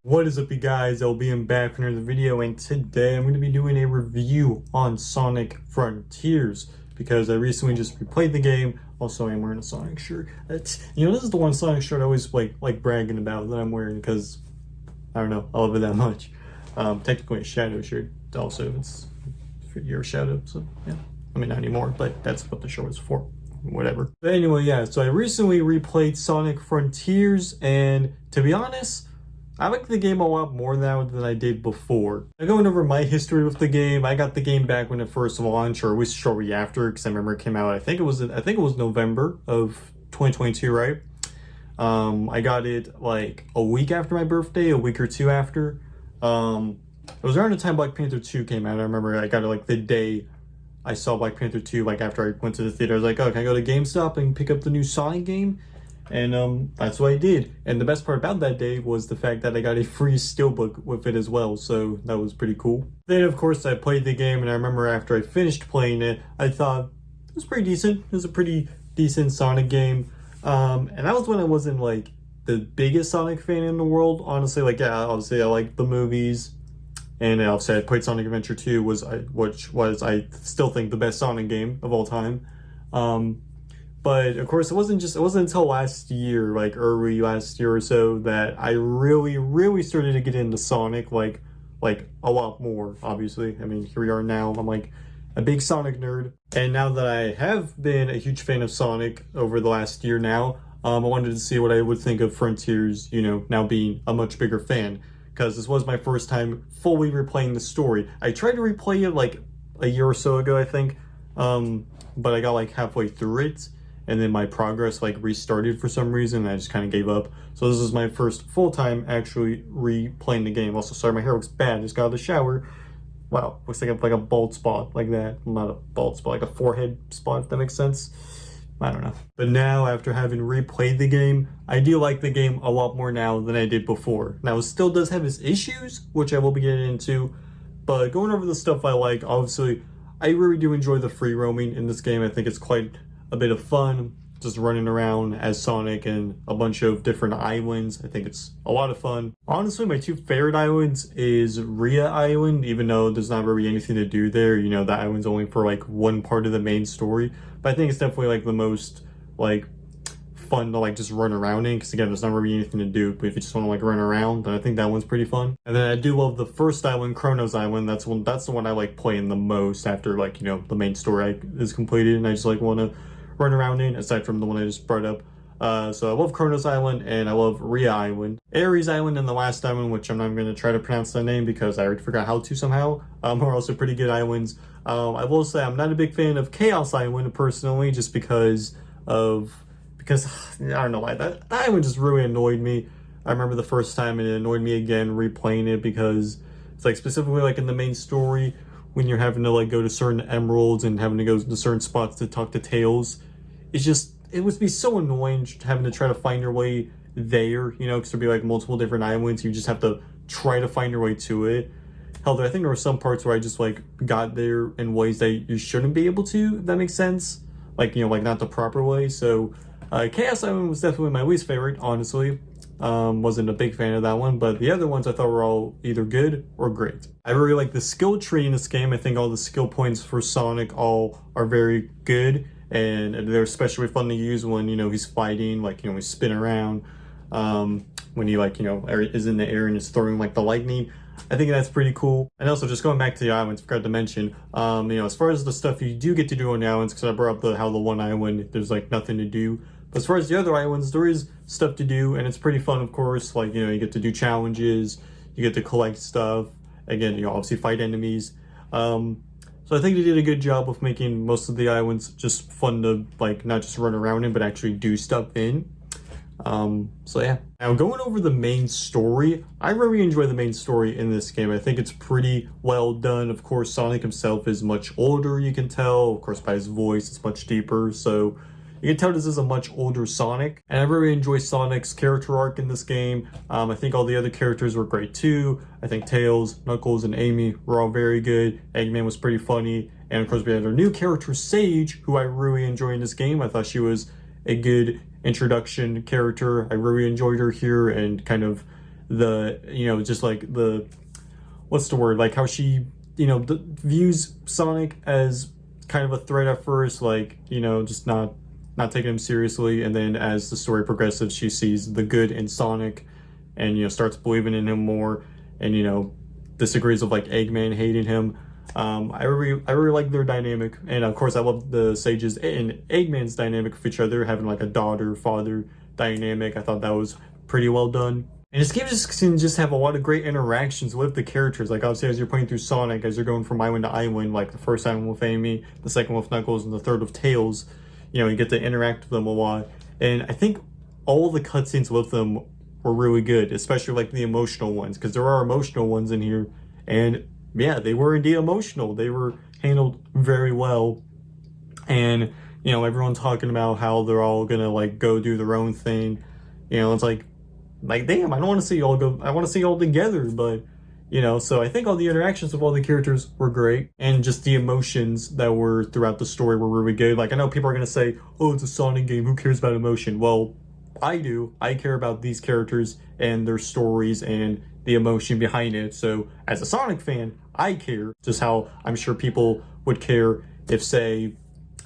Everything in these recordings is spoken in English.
What is up, you guys? I'll be back for another video, and today I'm going to be doing a review on Sonic Frontiers because I recently just replayed the game. Also, I'm wearing a Sonic shirt. This is the one Sonic shirt I always like bragging about that I'm wearing because I don't know, I love it that much. Technically a Shadow shirt. Also, it's for your Shadow, so yeah. I mean, not anymore, but that's what the shirt was for. Whatever. But anyway, yeah. So I recently replayed Sonic Frontiers, and to be honest, I like the game a lot more now than I did before. I'm going over my history with the game. I got the game back when it first launched, or at least shortly after, because I remember it came out. I think it was November of 2022, right? I got it like a week after my birthday, a week or two after. It was around the time Black Panther 2 came out. I remember I got it like the day I saw Black Panther 2, like after I went to the theater. I was like, oh, can I go to GameStop and pick up the new Sonic game? And that's what I did. And the best part about that day was the fact that I got a free steelbook with it as well, so that was pretty cool. Then of course I played the game, and I remember after I finished playing it, I thought it was pretty decent. It was a pretty decent Sonic game. And that was when I wasn't like the biggest Sonic fan in the world. Honestly, like, yeah, obviously I like the movies, and obviously I played Sonic Adventure 2, which was I still think the best Sonic game of all time. But of course, it wasn't until last year, like early last year or so, that I really started to get into Sonic, like a lot more, obviously. I mean, here we are now. I'm like a big Sonic nerd. And now that I have been a huge fan of Sonic over the last year now, I wanted to see what I would think of Frontiers, now being a much bigger fan. Because this was my first time fully replaying the story. I tried to replay it like a year or so ago, I think, but I got like halfway through it, and then my progress like restarted for some reason, and I just kind of gave up. So this is my first full time actually replaying the game. Also, sorry, my hair looks bad. I just got out of the shower. Wow, looks like a bald spot like that. Not a bald spot, like a forehead spot, if that makes sense. I don't know. But now, after having replayed the game, I do like the game a lot more now than I did before. Now, it still does have its issues, which I will be getting into, but going over the stuff I like, obviously, I really do enjoy the free roaming in this game. I think it's quite a bit of fun, just running around as Sonic and a bunch of different islands. I think it's a lot of fun. Honestly, my two favorite islands is Rhea Island, even though there's not really anything to do there. The island's only for like one part of the main story. But I think it's definitely like the most like fun to like just run around in, because again, there's not really anything to do. But if you just want to like run around, then I think that one's pretty fun. And then I do love the first island, Kronos Island. That's the one I like playing the most after like the main story is completed, and I just like want to run around in, aside from the one I just brought up. So I love Kronos Island, and I love Rhea Island. Ares Island and the last island, which I'm not going to try to pronounce the name because I already forgot how to somehow, are also pretty good islands. I will say I'm not a big fan of Chaos Island personally, just because I don't know why, that island just really annoyed me. I remember the first time, and it annoyed me again replaying it, because it's like specifically like in the main story, when you're having to like go to certain emeralds and having to go to certain spots to talk to Tails. It would be so annoying having to try to find your way there, because there'd be like multiple different islands. You just have to try to find your way to it. Hell, I think there were some parts where I just like got there in ways that you shouldn't be able to, if that makes sense. Like, like not the proper way. So Chaos Island was definitely my least favorite, honestly. Wasn't a big fan of that one, but the other ones I thought were all either good or great. I really like the skill tree in this game. I think all the skill points for Sonic all are very good, and they're especially fun to use when, he's fighting, like, we spin around, when he like, is in the air and is throwing like the lightning. I think that's pretty cool. And also, just going back to the islands, forgot to mention, as far as the stuff you do get to do on the islands, because I brought up how the one island, there's like nothing to do. But as far as the other islands, there is stuff to do, and it's pretty fun, of course. Like, you get to do challenges, you get to collect stuff. Again, obviously fight enemies. So I think they did a good job of making most of the islands just fun to, like, not just run around in, but actually do stuff in. So yeah. Now, going over the main story, I really enjoy the main story in this game. I think it's pretty well done. Of course, Sonic himself is much older, you can tell. Of course, by his voice, it's much deeper. So you can tell this is a much older Sonic, and I really enjoy Sonic's character arc in this game. I think all the other characters were great too. I think Tails, Knuckles, and Amy were all very good. Eggman was pretty funny. And of course, we had our new character, Sage, who I really enjoy in this game. I thought she was a good introduction character. I really enjoyed her here, and kind of the, just like the, what's the word, like how she, views Sonic as kind of a threat at first, like, just not taking him seriously, and then as the story progresses, she sees the good in Sonic, and starts believing in him more, and disagrees with like Eggman hating him. I really like their dynamic, and of course I love the Sages and Eggman's dynamic with each other, having like a daughter-father dynamic. I thought that was pretty well done. And this game can just have a lot of great interactions with the characters. Like obviously as you're playing through Sonic, as you're going from Iwin to Iwin, like the first time with Amy, the second with Knuckles, and the third with Tails, you get to interact with them a lot. And I think all the cutscenes with them were really good, especially like the emotional ones, because there are emotional ones in here. And yeah, they were indeed emotional. They were handled very well. And, everyone talking about how they're all gonna like go do their own thing. It's like damn, I don't want to see you all go, I want to see you all together, but so I think all the interactions with all the characters were great, and just the emotions that were throughout the story were really good. Like I know people are gonna say, oh, it's a Sonic game, who cares about emotion? Well, I do. I care about these characters and their stories and the emotion behind it. So as a Sonic fan, I care, just how I'm sure people would care if, say,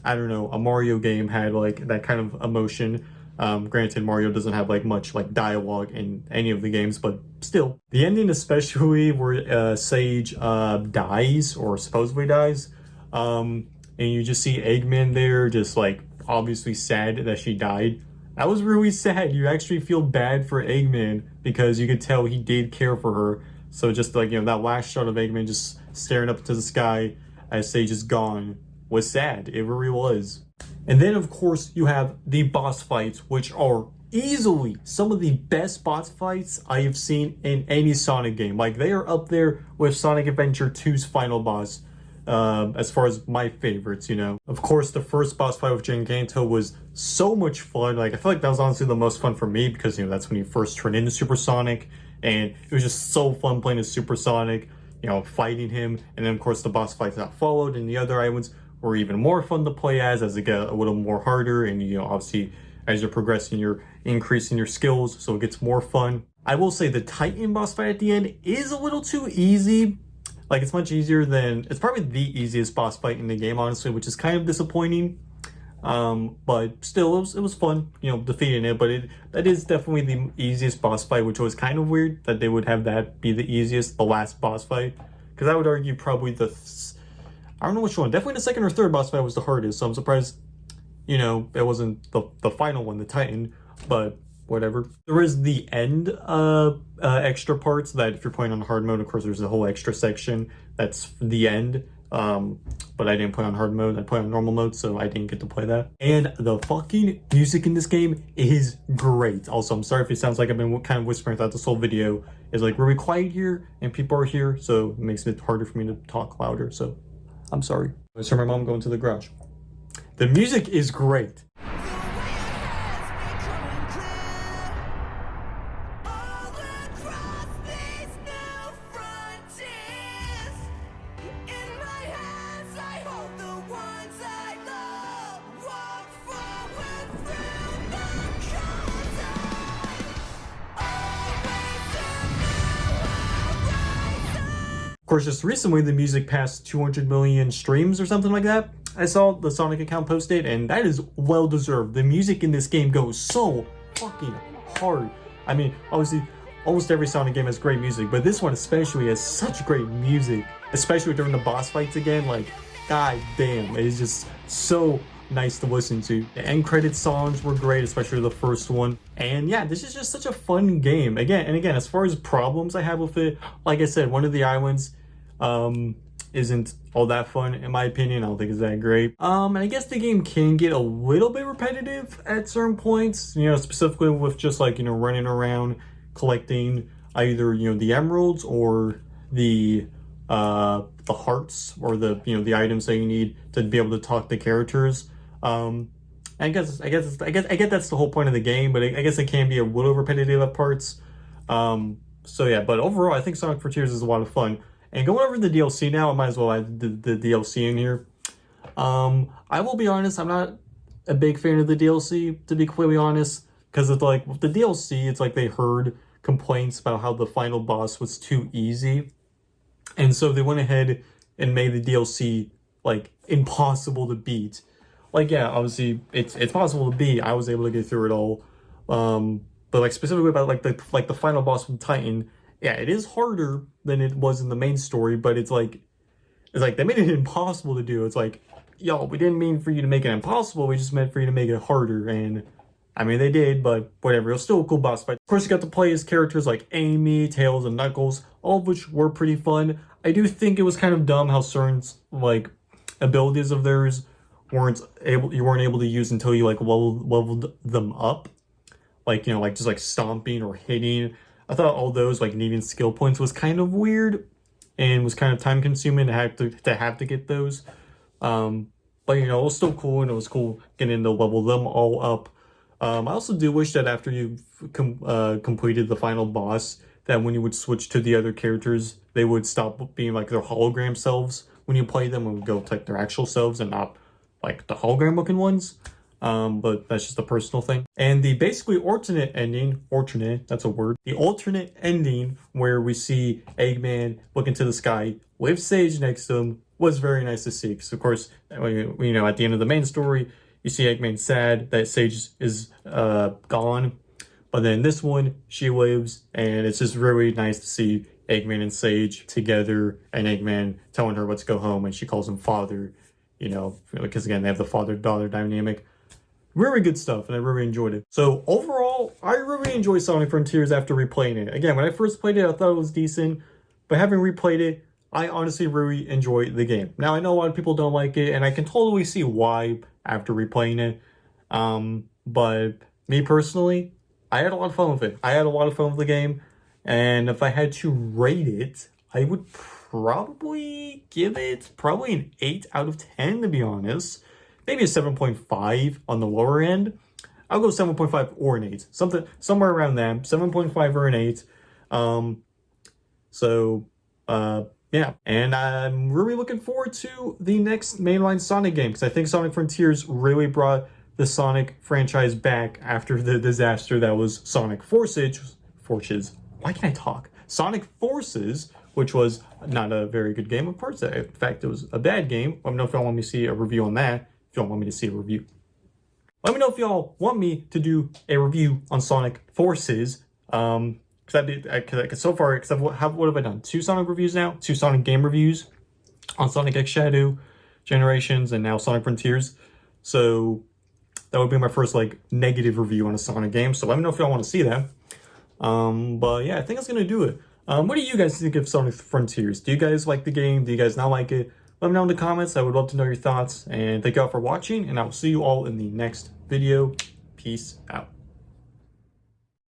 I don't know, a Mario game had like that kind of emotion. Granted, Mario doesn't have like much like dialogue in any of the games, but still. The ending, especially where Sage dies, or supposedly dies, and you just see Eggman there, just like obviously sad that she died. That was really sad. You actually feel bad for Eggman because you could tell he did care for her. So just like, that last shot of Eggman just staring up to the sky as Sage is gone was sad. It really was. And then, of course, you have the boss fights, which are easily some of the best boss fights I have seen in any Sonic game. Like, they are up there with Sonic Adventure 2's final boss, as far as my favorites, Of course, the first boss fight with Giganto was so much fun. Like, I feel like that was honestly the most fun for me because, that's when you first turn into Super Sonic, and it was just so fun playing as Super Sonic, fighting him. And then, of course, the boss fights that followed and the other islands were even more fun to play as it got a little more harder, and obviously as you're progressing you're increasing your skills, so it gets more fun. I will say the Titan boss fight at the end is a little too easy. Like it's much easier than, it's probably the easiest boss fight in the game, honestly, which is kind of disappointing. But still it was fun, defeating it, but that is definitely the easiest boss fight, which was kind of weird that they would have that be the easiest, the last boss fight, because I would argue probably I don't know which one. Definitely the second or third boss fight was the hardest, so I'm surprised, it wasn't the final one, the Titan, but whatever. There is the end extra parts that if you're playing on hard mode, of course, there's a whole extra section that's the end. But I didn't play on hard mode, I played on normal mode, so I didn't get to play that. And the fucking music in this game is great. Also, I'm sorry if it sounds like I've been kind of whispering throughout this whole video. It's like really quiet here, and people are here, so it makes it harder for me to talk louder, so I'm sorry. I saw my mom going to the garage. The music is great. Of course, just recently the music passed 200 million streams or something like that. I saw the Sonic account posted, and that is well deserved. The music in this game goes so fucking hard. I mean, obviously, almost every Sonic game has great music, but this one especially has such great music, especially during the boss fights again. Like, god damn, it is just so nice to listen to. The end credit songs were great, especially the first one. And yeah, this is just such a fun game. Again, as far as problems I have with it, like I said, one of the islands isn't all that fun in my opinion. I don't think it's that great. And I guess the game can get a little bit repetitive at certain points, specifically with just like, running around collecting either, the emeralds or the hearts, or the items that you need to be able to talk to characters. I guess that's the whole point of the game, but I guess it can be a little repetitive at parts. So yeah, but overall I think Sonic Frontiers is a lot of fun. And going over the DLC now, I might as well add the DLC in here. I will be honest, I'm not a big fan of the DLC, to be completely honest, because it's like with the DLC, it's like they heard complaints about how the final boss was too easy. And so they went ahead and made the DLC like impossible to beat. Like, yeah, obviously it's possible to beat. I was able to get through it all. But like specifically about like the final boss from Titan, yeah, it is harder than it was in the main story, but it's like they made it impossible to do. It's like, yo, we didn't mean for you to make it impossible, we just meant for you to make it harder. And I mean, they did, but whatever. It was still a cool boss fight. Of course, you got to play as characters like Amy, Tails, and Knuckles, all of which were pretty fun. I do think it was kind of dumb how certain like abilities of theirs you weren't able to use until you like leveled them up. Like, you know, like just like stomping or hitting. I thought all those like needing skill points was kind of weird and was kind of time consuming to have to get those. But you know, it was still cool, and it was cool getting to level them all up. I also do wish that after you completed the final boss, that when you would switch to the other characters, they would stop being like their hologram selves when you play them and would go to like their actual selves and not like the hologram looking ones. But that's just a personal thing. And the basically alternate ending, that's a word, the alternate ending where we see Eggman look into the sky with Sage next to him was very nice to see. Because of course, you know, at the end of the main story, you see Eggman sad that Sage is gone. But then this one, she lives, and it's just really nice to see Eggman and Sage together, and Eggman telling her let's go home, and she calls him father, you know, because again, they have the father-daughter dynamic. Really good stuff, and I really enjoyed it. So overall, I really enjoyed Sonic Frontiers after replaying it. Again, when I first played it, I thought it was decent, but having replayed it, I honestly really enjoyed the game. Now, I know a lot of people don't like it, and I can totally see why after replaying it. But me personally, I had a lot of fun with it. I had a lot of fun with the game, and if I had to rate it, I would probably give it an 8 out of 10, to be honest. Maybe a 7.5 on the lower end. I'll go 7.5 or an 8. Somewhere around that. 7.5 or an 8. Yeah. And I'm really looking forward to the next mainline Sonic game, because I think Sonic Frontiers really brought the Sonic franchise back after the disaster that was Sonic Forces. Why can't I talk? Sonic Forces, which was not a very good game, of course. In fact, it was a bad game. Let me know if y'all want me to see a review on that. If y'all want me to see a review. Let me know if y'all want me to do a review on Sonic Forces. Because so far, what have I done? 2 Sonic reviews now? 2 Sonic game reviews on Sonic X Shadow, Generations, and now Sonic Frontiers. So that would be my first like negative review on a Sonic game. So let me know if y'all want to see that. But yeah, I think that's gonna do it. What do you guys think of Sonic Frontiers? Do you guys like the game? Do you guys not like it? Let me know in the comments. I would love to know your thoughts. And thank you all for watching, and I will see you all in the next video. Peace out.